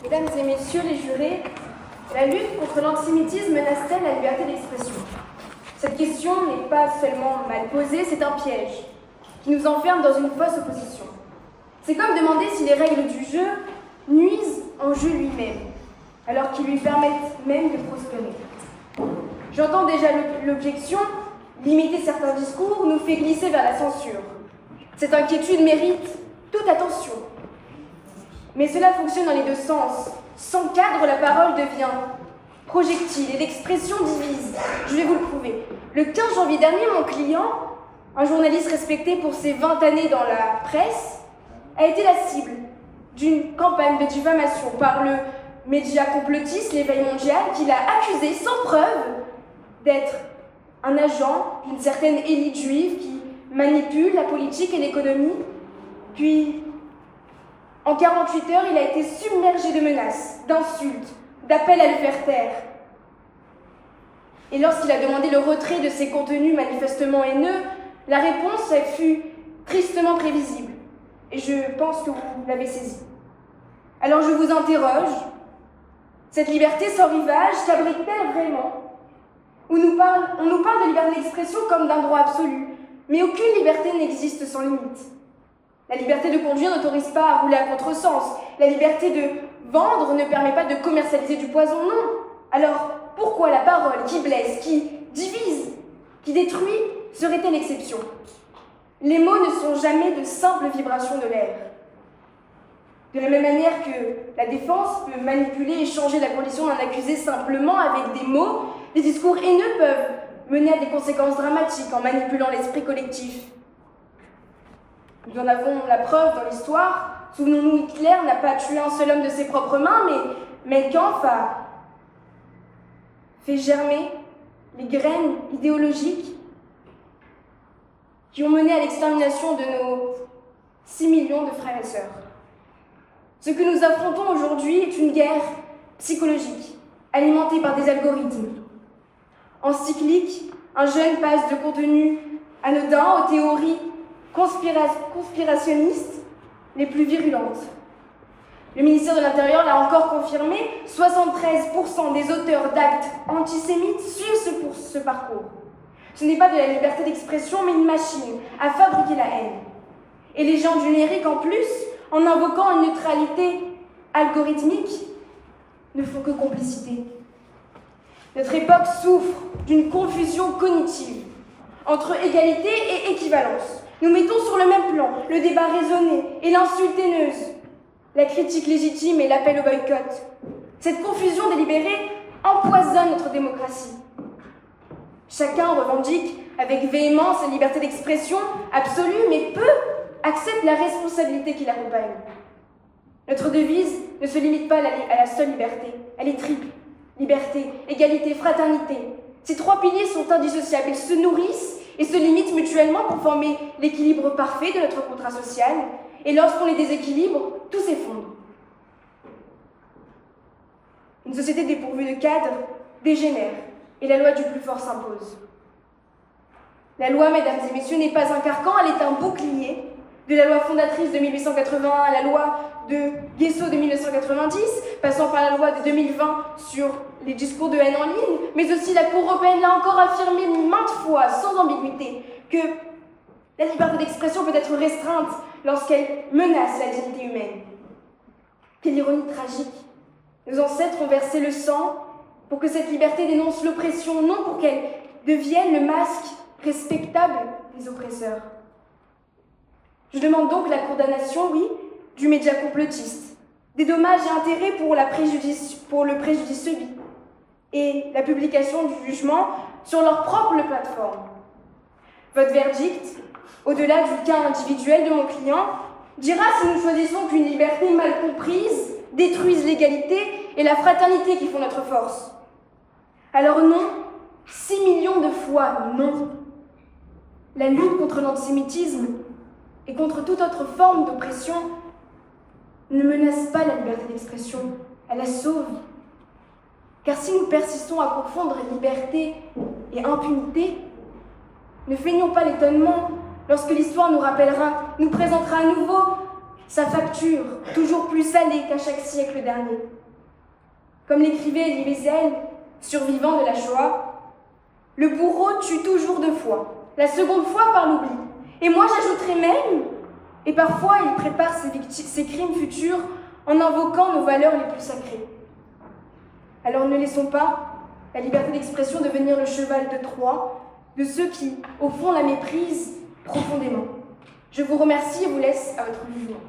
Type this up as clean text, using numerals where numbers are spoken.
Mesdames et messieurs les jurés, la lutte contre l'antisémitisme menace-t-elle la liberté d'expression? Cette question n'est pas seulement mal posée, c'est un piège qui nous enferme dans une fausse opposition. C'est comme demander si les règles du jeu nuisent au jeu lui-même, alors qu'ils lui permettent même de prospérer. J'entends déjà l'objection, limiter certains discours nous fait glisser vers la censure. Cette inquiétude mérite toute attention. Mais cela fonctionne dans les deux sens. Sans cadre, la parole devient projectile et l'expression divise. Je vais vous le prouver. Le 15 janvier dernier, mon client, un journaliste respecté pour ses 20 années dans la presse, a été la cible d'une campagne de diffamation par le média complotiste L'Éveil mondial qui l'a accusé sans preuve d'être un agent d'une certaine élite juive qui manipule la politique et l'économie. Puis, en 48 heures, il a été submergé de menaces, d'insultes, d'appels à le faire taire. Et lorsqu'il a demandé le retrait de ses contenus manifestement haineux, la réponse fut tristement prévisible. Et je pense que vous l'avez saisi. Alors je vous interroge, cette liberté sans rivage s'abrite-t-elle vraiment? On nous parle de liberté d'expression comme d'un droit absolu, mais aucune liberté n'existe sans limite. La liberté de conduire n'autorise pas à rouler à contresens. La liberté de vendre ne permet pas de commercialiser du poison, non. Alors, pourquoi la parole qui blesse, qui divise, qui détruit, serait-elle l'exception? Les mots ne sont jamais de simples vibrations de l'air. De la même manière que la défense peut manipuler et changer la condition d'un accusé simplement avec des mots, des discours haineux peuvent mener à des conséquences dramatiques en manipulant l'esprit collectif. Nous en avons la preuve dans l'histoire. Souvenons-nous, Hitler n'a pas tué un seul homme de ses propres mains, mais Mein Kampf a fait germer les graines idéologiques qui ont mené à l'extermination de nos 6 millions de frères et sœurs. Ce que nous affrontons aujourd'hui est une guerre psychologique, alimentée par des algorithmes. En cyclique, un jeune passe de contenu anodin aux théories conspirationnistes les plus virulentes. Le ministère de l'Intérieur l'a encore confirmé, 73% des auteurs d'actes antisémites suivent ce parcours. Ce n'est pas de la liberté d'expression, mais une machine à fabriquer la haine. Et les géants du numérique, en plus, en invoquant une neutralité algorithmique, ne font que complicité. Notre époque souffre d'une confusion cognitive entre égalité et équivalence. Nous mettons sur le même plan le débat raisonné et l'insulte haineuse, la critique légitime et l'appel au boycott. Cette confusion délibérée empoisonne notre démocratie. Chacun revendique avec véhémence la liberté d'expression absolue, mais peu acceptent la responsabilité qui l'accompagne. Notre devise ne se limite pas à la seule liberté, elle est triple. Liberté, égalité, fraternité. Ces trois piliers sont indissociables, ils se nourrissent et se limitent mutuellement pour former l'équilibre parfait de notre contrat social. Et lorsqu'on les déséquilibre, tout s'effondre. Une société dépourvue de cadre dégénère et la loi du plus fort s'impose. La loi, mesdames et messieurs, n'est pas un carcan, elle est un bouclier. De la loi fondatrice de 1881 à la loi de Guesso de 1990, passant par la loi de 2020 sur les discours de haine en ligne, mais aussi la Cour européenne l'a encore affirmé maintes fois, sans ambiguïté, que la liberté d'expression peut être restreinte lorsqu'elle menace la dignité humaine. Quelle ironie tragique! Nos ancêtres ont versé le sang pour que cette liberté dénonce l'oppression, non pour qu'elle devienne le masque respectable des oppresseurs. Je demande donc la condamnation, oui, du média complotiste, des dommages et intérêts pour le préjudice subi, et la publication du jugement sur leur propre plateforme. Votre verdict, au-delà du cas individuel de mon client, dira si nous choisissons qu'une liberté mal comprise détruise l'égalité et la fraternité qui font notre force. Alors non, 6 millions de fois non. La lutte contre l'antisémitisme et contre toute autre forme d'oppression ne menace pas la liberté d'expression, elle la sauve. Car si nous persistons à confondre liberté et impunité, ne feignons pas l'étonnement lorsque l'histoire nous présentera à nouveau sa facture toujours plus salée qu'à chaque siècle dernier. Comme l'écrivait Elie Wiesel, survivant de la Shoah, le bourreau tue toujours deux fois, la seconde fois par l'oubli. Et moi j'ajouterais même, et parfois il prépare ses crimes futurs en invoquant nos valeurs les plus sacrées. Alors ne laissons pas la liberté d'expression devenir le cheval de Troie de ceux qui, au fond, la méprisent profondément. Je vous remercie et vous laisse à votre jugement.